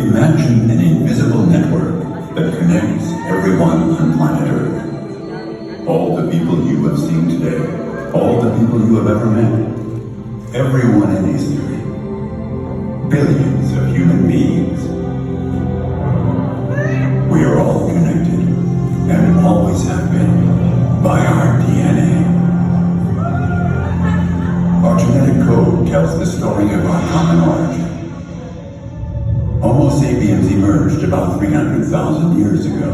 Imagine an invisible network that connects everyone on planet Earth. All the people you have seen today, all the people you have ever met, everyone in history, billions of human beings. We are all connected, and always have been, by our DNA. Our genetic code tells the story of our common origin. Homo sapiens emerged about 300,000 years ago,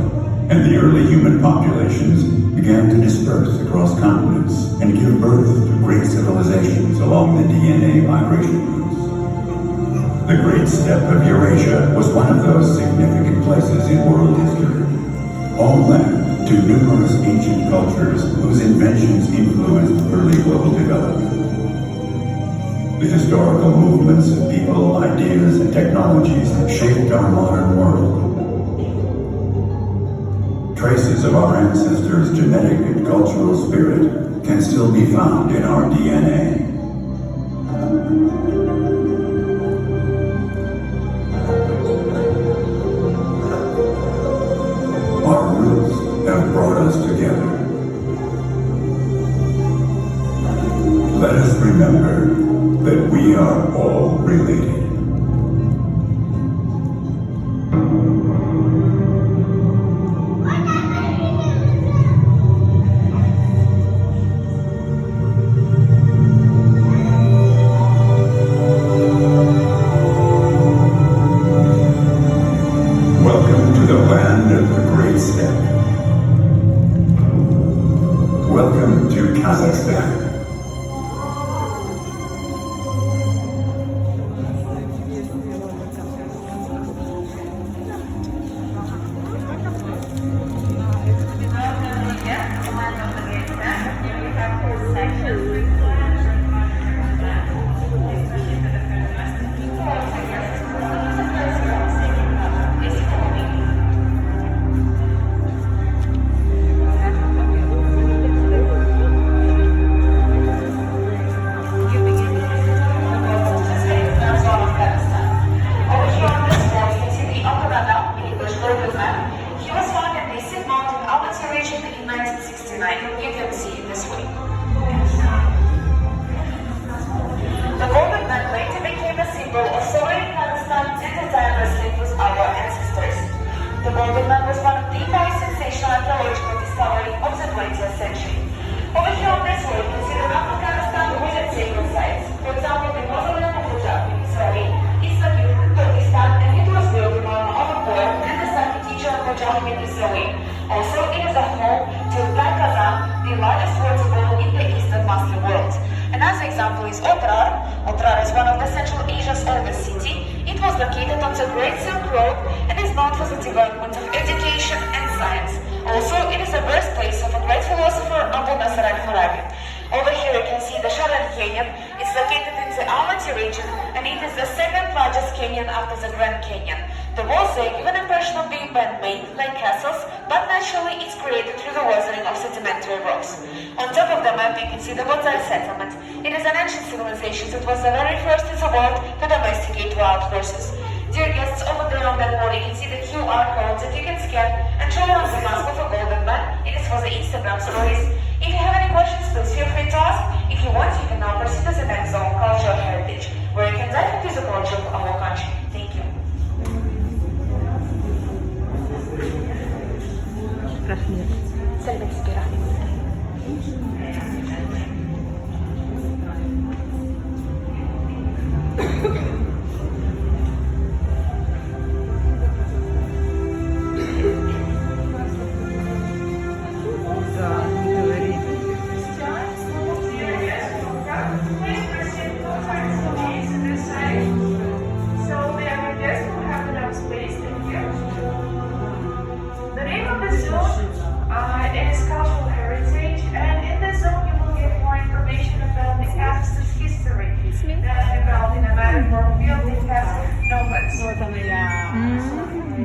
and the early human populations began to disperse across continents and give birth to great civilizations along the DNA migration routes. The Great Steppe of Eurasia was one of those significant places in world history, homeland to numerous ancient cultures whose inventions influenced early global development. The historical movements of people, ideas, and technologies shaped our modern world. Traces of our ancestors' genetic and cultural spirit can still be found in our DNA. Our roots have brought us together. Let us remember that we are all related. Welcome to the land of the Great Steppe. Welcome to Kazakhstan.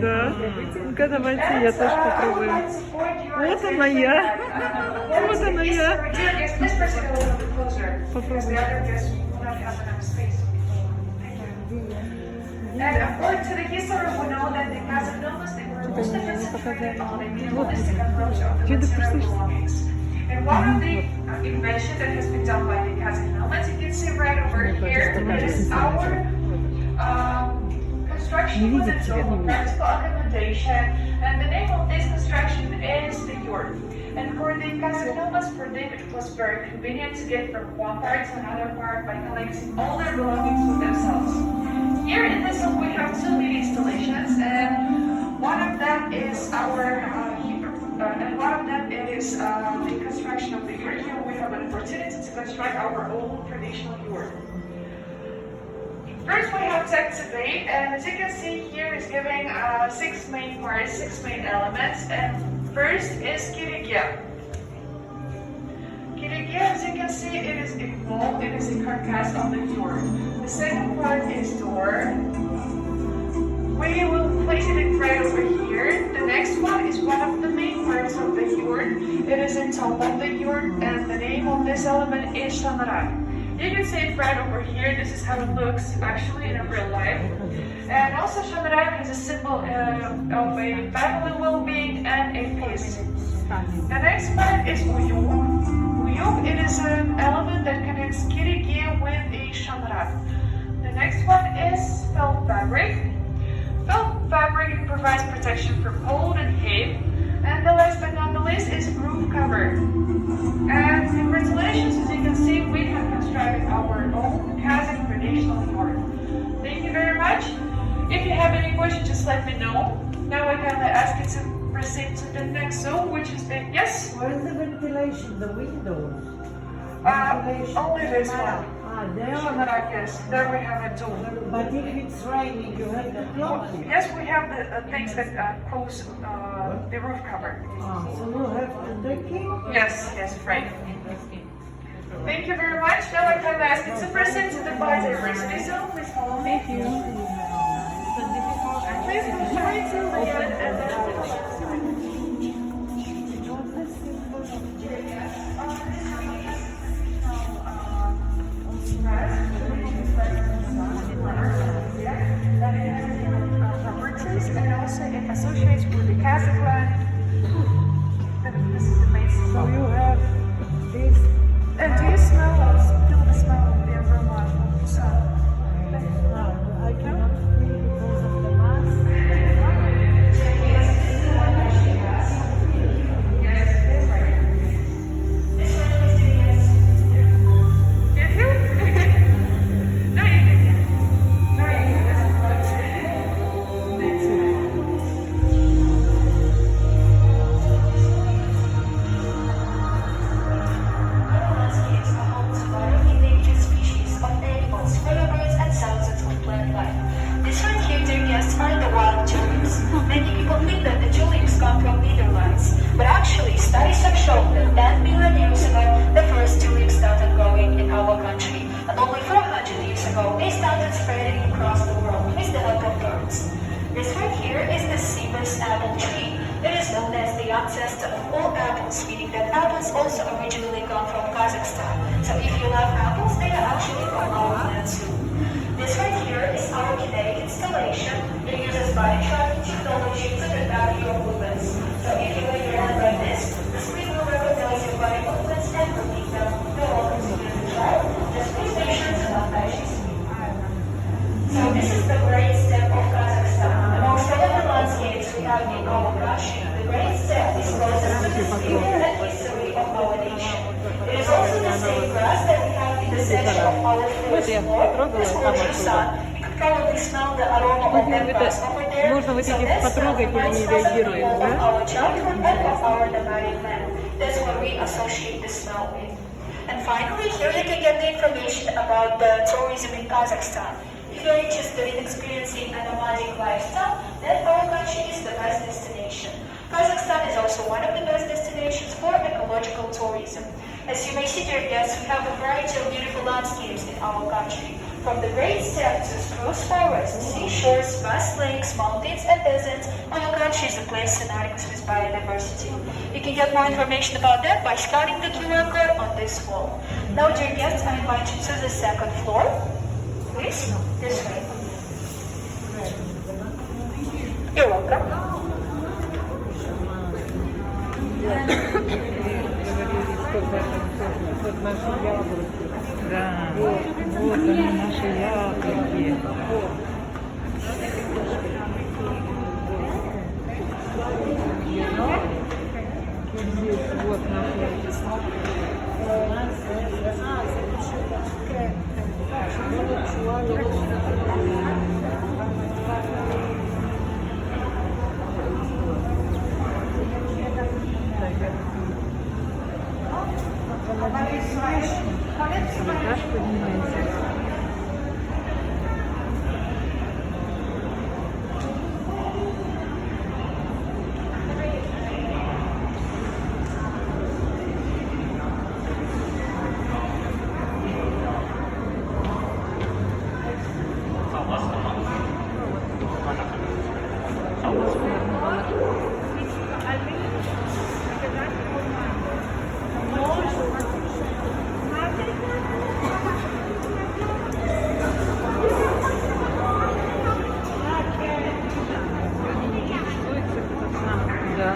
Да. Ну-ка, давайте я тоже попробую. Вот она я. Вот она я. Попробуй. And according to the history, we know that the Casanovas, they were mostly concentrated on the minimalistic approach of the material belongings. And one of the inventions that has been done by the Casanovas, you can see right over here, is our construction with a dome, vertical accommodation, and the name of this construction is the yurt. And for the Casanovas, for them it was very convenient to get from one part to another part by collecting all their belongings with themselves. Here in this room we have two mini installations, and one of them is our and one of them is the construction of the yurt. Here we have an opportunity to construct our own traditional yurt. First we have tech debate, and as you can see here is giving 6 main parts, 6 main elements, and first is kirigia. Kirigia, as you can see, it is a mold, it is a carcass of the yurt. The second part is door. We will place it right over here. The next one is one of the main parts of the yurt. It is on top of the yurt, and the name of this element is shamara. You can see it right over here. This is how it looks actually in real life. And also shamara is a symbol of a family well-being and a peace. The next part is uyuk. Uyuk, it is an element that connects kirigia with a shamara. The next one is felt fabric. Felt fabric provides protection from cold and heat. And the last but not the least is roof cover. And congratulations, as you can see, we have constructed our own Kazakh traditional yurt. Thank you very much. If you have any questions, just let me know. Now I can ask you to proceed to the next zone, which is the, yes? Where is the ventilation, the windows? Only this one. There. Yes, there we have a door. But if it's raining, you have the closet. Yes, we have the things that close the roof cover. So you have the decking? Yes, yes, right. Thank you very much. Now I can ask you to proceed to the biodiversity zone. Please follow me. Thank you. Please go straight to the end and then properties, and also it associates with the Kazakhstan. This is the basic. So you have this. And do you feel the smell of the aroma of the sun? I cannot feel because of the mask. But actually, studies have shown that 10 million years ago, the first tulips started growing in our country. And only 400 years ago, they started spreading across the world with the help of birds. This right here is the Siber's apple tree. It is known as the ancestor of all apples, meaning that apples also originally come from Kazakhstan. So if you love apples, they are actually from our land too. This right here is our kinetic installation. It uses body tracking technology to detect your movements. So if you lay your hand like this, the screen will recognize your body movements and repeat them. You're welcome to give it a try. Just please make sure to not touch the screen. So this is the great step of Kazakhstan. Amongst all of the landscapes we have in our country, the great step is closest to the spirit and history of our nation. It is also the same grass that we have in the center of our forest floor. This gorgeous sun. You could probably smell the aroma of that grass over there. Можно вот So этих this потрогать, и reminds не us of реагируем, people of да? our childhood and of our nomadic land. That's what we associate the smell with. And finally, here you can get the information about the tourism in Kazakhstan. If you're interested in experiencing a nomadic lifestyle, then our country is the best destination. Kazakhstan is also one of the best destinations for ecological tourism. As you may see, dear guests, we have a variety of beautiful landscapes in our country. From the Great Steppe to spruce forests, seashores, vast lakes, mountains, and deserts, our country is a place synonymous with biodiversity. You can get more information about that by scanning the QR code on this wall. Now, dear guests, I invite you to the second floor. Please, this way. You're welcome. Вот наши яблоки. Да, вот они, наши яблоки. Здесь вот наши. Этаж поднимается. Да.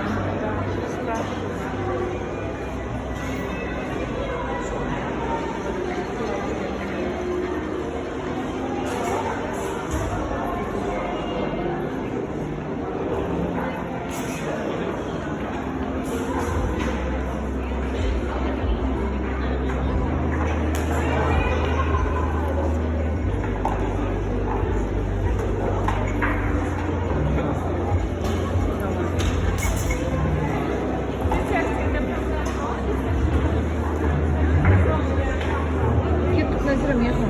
Тут на место.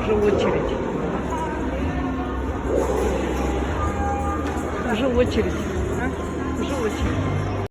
Уже очередь. Уже очередь. А? Уже очередь.